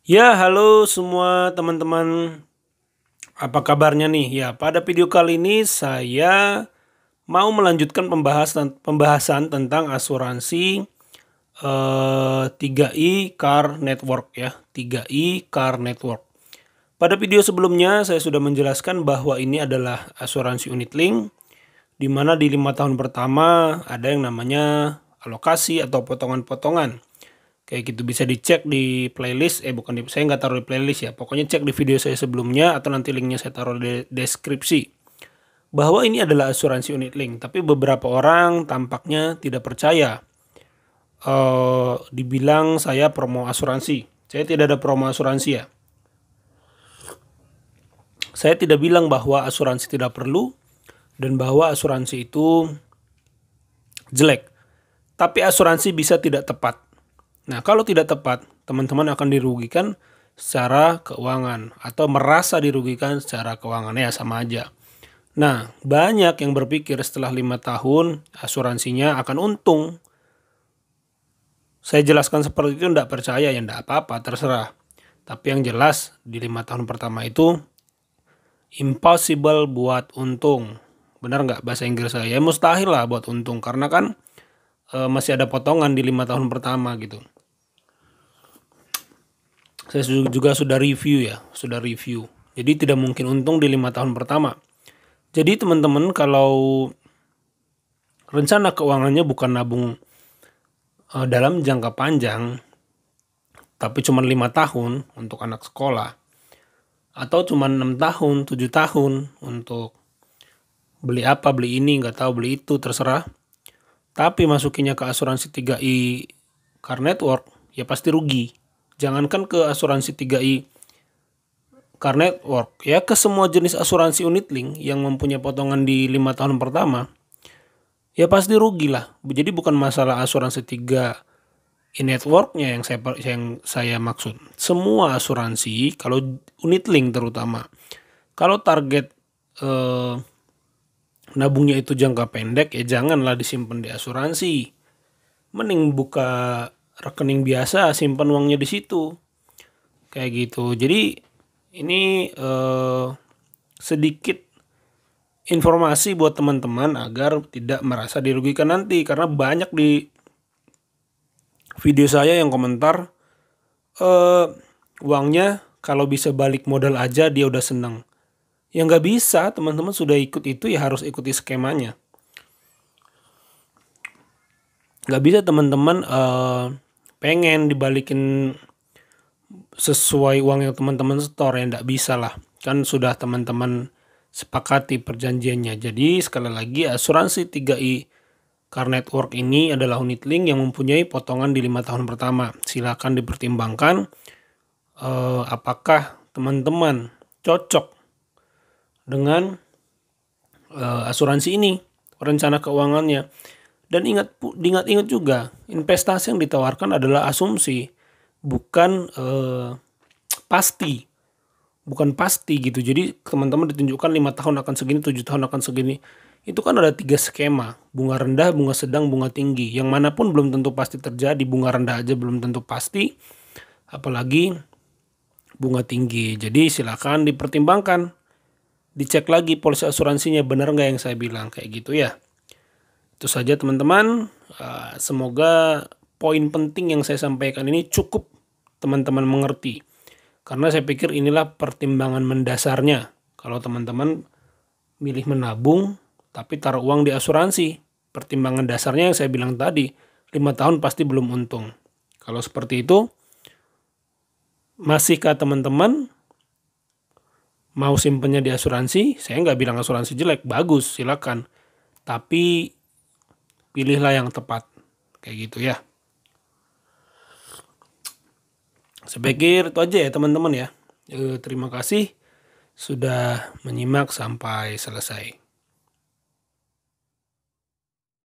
Ya, halo semua teman-teman. Apa kabarnya nih? Ya, pada video kali ini saya mau melanjutkan pembahasan tentang asuransi 3i Car Network ya. 3i Car Network. Pada video sebelumnya saya sudah menjelaskan bahwa ini adalah asuransi unit link di mana di 5 tahun pertama ada yang namanya alokasi atau potongan-potongan. Kayak gitu bisa dicek di playlist, saya nggak taruh di playlist ya. Pokoknya cek di video saya sebelumnya atau nanti linknya saya taruh di deskripsi. Bahwa ini adalah asuransi unit link, tapi beberapa orang tampaknya tidak percaya. Dibilang saya promo asuransi. Saya tidak ada promo asuransi ya. Saya tidak bilang bahwa asuransi tidak perlu dan bahwa asuransi itu jelek. Tapi asuransi bisa tidak tepat. Nah, kalau tidak tepat, teman-teman akan dirugikan secara keuangan atau merasa dirugikan secara keuangan, ya sama aja. Nah, banyak yang berpikir setelah 5 tahun asuransinya akan untung. Saya jelaskan seperti itu, enggak percaya ya enggak apa-apa, terserah. Tapi yang jelas di 5 tahun pertama itu impossible buat untung. Benar nggak bahasa Inggris saya? Ya mustahil lah buat untung karena kan masih ada potongan di 5 tahun pertama gitu. Saya juga sudah review ya, Jadi tidak mungkin untung di 5 tahun pertama. Jadi teman-teman kalau rencana keuangannya bukan nabung dalam jangka panjang, tapi cuma 5 tahun untuk anak sekolah, atau cuma 6 tahun, 7 tahun untuk beli apa, beli ini, nggak tahu beli itu, terserah. Tapi masukinnya ke asuransi 3i Car Network, ya pasti rugi. Jangankan ke asuransi 3i Car Network, ya ke semua jenis asuransi unit link yang mempunyai potongan di 5 tahun pertama, ya pasti rugi lah. Jadi bukan masalah asuransi 3i networknya yang saya maksud. Semua asuransi, kalau unit link terutama, kalau target nabungnya itu jangka pendek, ya janganlah disimpan di asuransi. Mending buka rekening biasa, simpan uangnya di situ. Kayak gitu. Jadi ini sedikit informasi buat teman-teman agar tidak merasa dirugikan nanti. Karena banyak di video saya yang komentar, uangnya kalau bisa balik modal aja dia udah seneng. Ya nggak bisa, teman-teman sudah ikut itu ya harus ikuti skemanya. Nggak bisa teman-teman pengen dibalikin sesuai uang yang teman-teman setor, ya nggak bisa lah. Kan sudah teman-teman sepakati perjanjiannya. Jadi sekali lagi asuransi 3i Car Network ini adalah unit link yang mempunyai potongan di 5 tahun pertama. Silakan dipertimbangkan apakah teman-teman cocok dengan asuransi ini, rencana keuangannya. Dan ingat juga, investasi yang ditawarkan adalah asumsi, bukan pasti. Bukan pasti gitu. Jadi teman-teman ditunjukkan 5 tahun akan segini, 7 tahun akan segini. Itu kan ada 3 skema, bunga rendah, bunga sedang, bunga tinggi. Yang manapun belum tentu pasti terjadi, bunga rendah aja belum tentu pasti, apalagi bunga tinggi. Jadi silakan dipertimbangkan, dicek lagi polis asuransinya benar nggak yang saya bilang, kayak gitu ya. Itu saja teman-teman, semoga poin penting yang saya sampaikan ini cukup teman-teman mengerti. Karena saya pikir inilah pertimbangan mendasarnya. Kalau teman-teman milih menabung tapi taruh uang di asuransi, pertimbangan dasarnya yang saya bilang tadi, 5 tahun pasti belum untung. Kalau seperti itu, masihkah teman-teman mau simpennya di asuransi? Saya nggak bilang asuransi jelek, bagus, silakan. Tapi pilihlah yang tepat, kayak gitu ya. Saya pikir itu aja ya teman-teman ya. Terima kasih sudah menyimak sampai selesai.